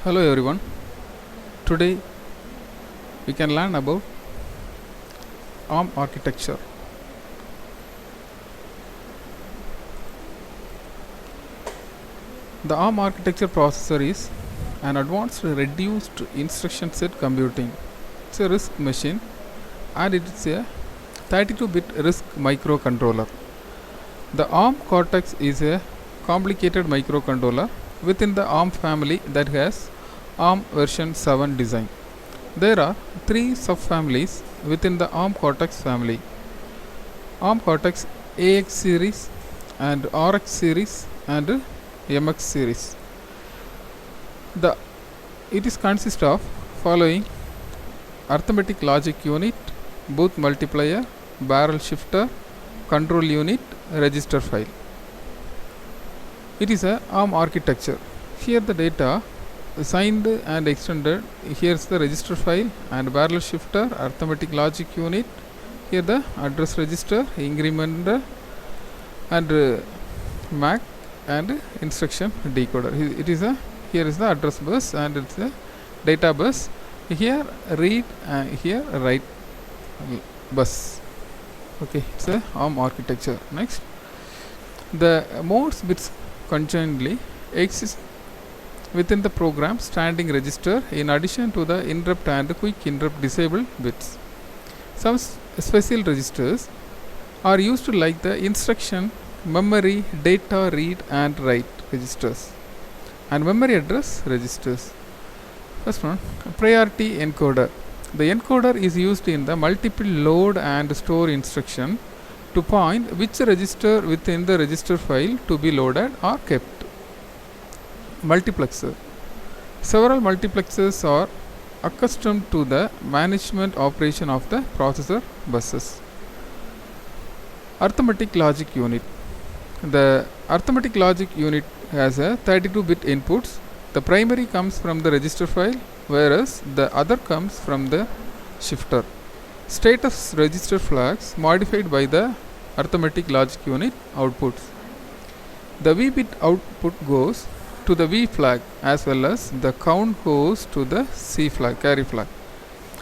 Hello everyone. Today we can learn about ARM architecture. The ARM architecture processor is an advanced reduced instruction set computing. It's a RISC machine and it is a 32-bit RISC microcontroller. The ARM Cortex is a complicated microcontroller within the ARM family that has ARM version 7 design. There are three subfamilies within the ARM Cortex family: ARM Cortex AX series and RX series and MX series. It is consist of following: arithmetic logic unit, booth multiplier, barrel shifter, control unit, register file. It is a ARM architecture. Here the data signed and extended. Here is the register file and barrel shifter, arithmetic logic unit. Here the address register, incrementer and MAC and instruction decoder. Here is the address bus and it's a data bus. Here read and here write bus. Okay, it's a ARM architecture. Next, the modes bits conjointly exist within the program standing register in addition to the interrupt and quick interrupt disabled bits. Some special registers are used like the instruction, memory, data read and write registers and memory address registers. First one, priority encoder. The encoder is used in the multiple load and store instruction to point which register within the register file to be loaded or kept. Multiplexer. Several multiplexers are accustomed to the management operation of the processor buses. Arithmetic logic unit. The arithmetic logic unit has a 32-bit inputs. The primary comes from the register file, whereas the other comes from the shifter. Status register flags modified by the arithmetic logic unit outputs. The V bit output goes to the V flag as well as the count goes to the C flag, carry flag,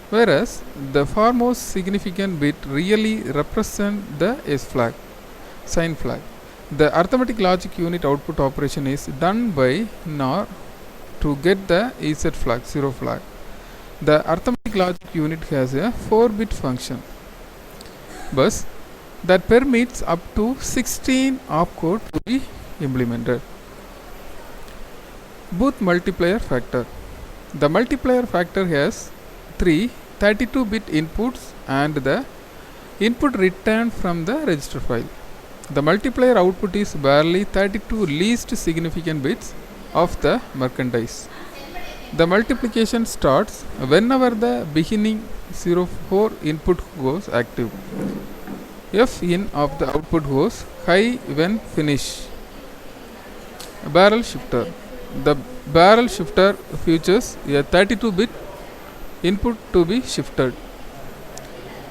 whereas the foremost significant bit really represent the S flag, sign flag. The arithmetic logic unit output operation is done by NOR to get the EZ flag, 0 flag. The arithmetic logic unit has a 4-bit function bus that permits up to 16 opcode to be implemented. Booth multiplier factor. The multiplier factor has three 32-bit inputs and the input returned from the register file. The multiplier output is barely 32 least significant bits of the merchandise. The multiplication starts whenever the beginning 04 input goes active. F in of the output goes high when finish. Barrel shifter. The barrel shifter features a 32-bit input to be shifted.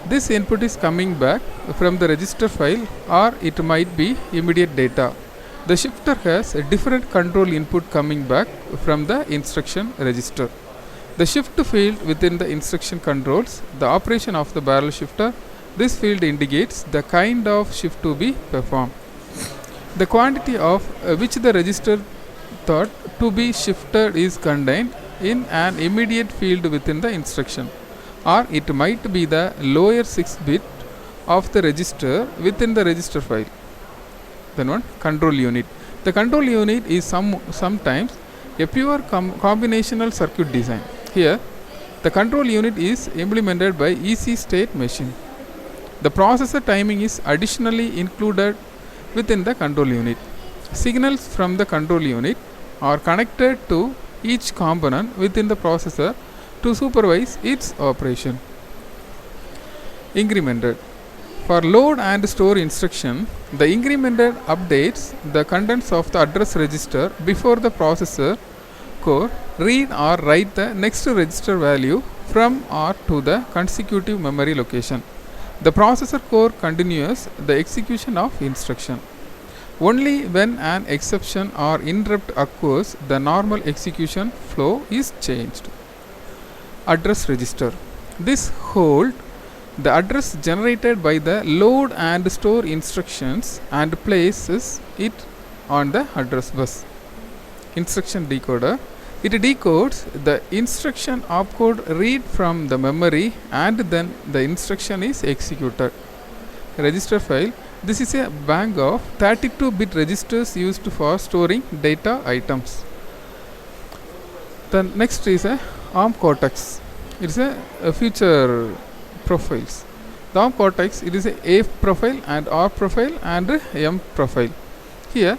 This input is coming back from the register file or it might be immediate data. The shifter has a different control input coming back from the instruction register. The shift field within the instruction controls the operation of the barrel shifter. This field indicates the kind of shift to be performed. The quantity of which the register thought to be shifted is contained in an immediate field within the instruction, or it might be the lower 6 bit of the register within the register file. Then one, control unit. The control unit is sometimes a pure combinational circuit design. Here the control unit is implemented by EC state machine. The processor timing is additionally included within the control unit. Signals from the control unit are connected to each component within the processor to supervise its operation. Incremented. For load and store instruction, the incremented updates the contents of the address register before the processor core read or write the next register value from or to the consecutive memory location. The processor core continues the execution of instruction. Only when an exception or interrupt occurs, the normal execution flow is changed. Address register. This holds the address generated by the load and store instructions and places it on the address bus. Instruction decoder. It decodes the instruction opcode read from the memory and then the instruction is executed. Register file. This is a bank of 32-bit registers used for storing data items. The next is a ARM Cortex. It is a feature profiles. The ARM Cortex, it is a profile and R profile and M profile. Here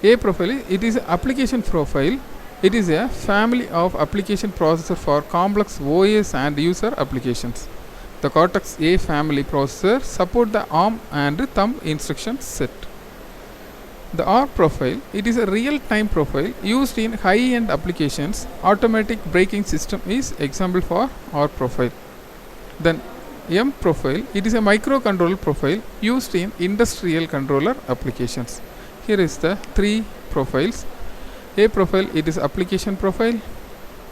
A profile, it is an application profile. It is a family of application processor for complex OS and user applications. The Cortex A family processor support the ARM and thumb instruction set. The R profile, it is a real-time profile used in high-end applications. Automatic braking system is example for R profile. Then M profile, it is a microcontroller profile used in industrial controller applications. Here is the three profiles. A profile, it is application profile.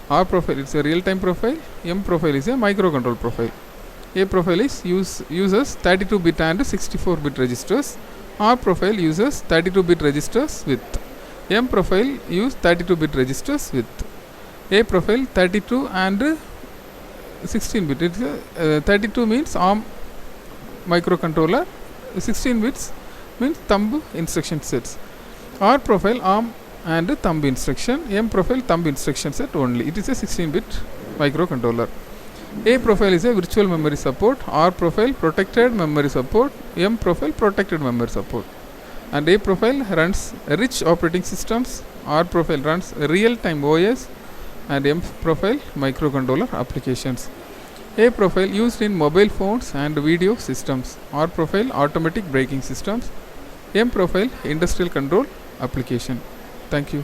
R profile, it is a real-time profile. M profile is a microcontroller profile. A profile is uses 32-bit and 64-bit registers. R profile uses 32-bit registers with. M profile use 32-bit registers with. A profile 32 and 16-bit. 32 means ARM microcontroller. 16 bits means thumb instruction sets. R profile ARM and thumb instruction. M profile thumb instruction set only. It is a 16-bit microcontroller. A profile is a virtual memory support. R profile protected memory support. M profile protected memory support. And A profile runs rich operating systems. R profile runs real-time OS. And M profile microcontroller applications. A profile used in mobile phones and video systems. R profile automatic braking systems. M profile industrial control application. Thank you.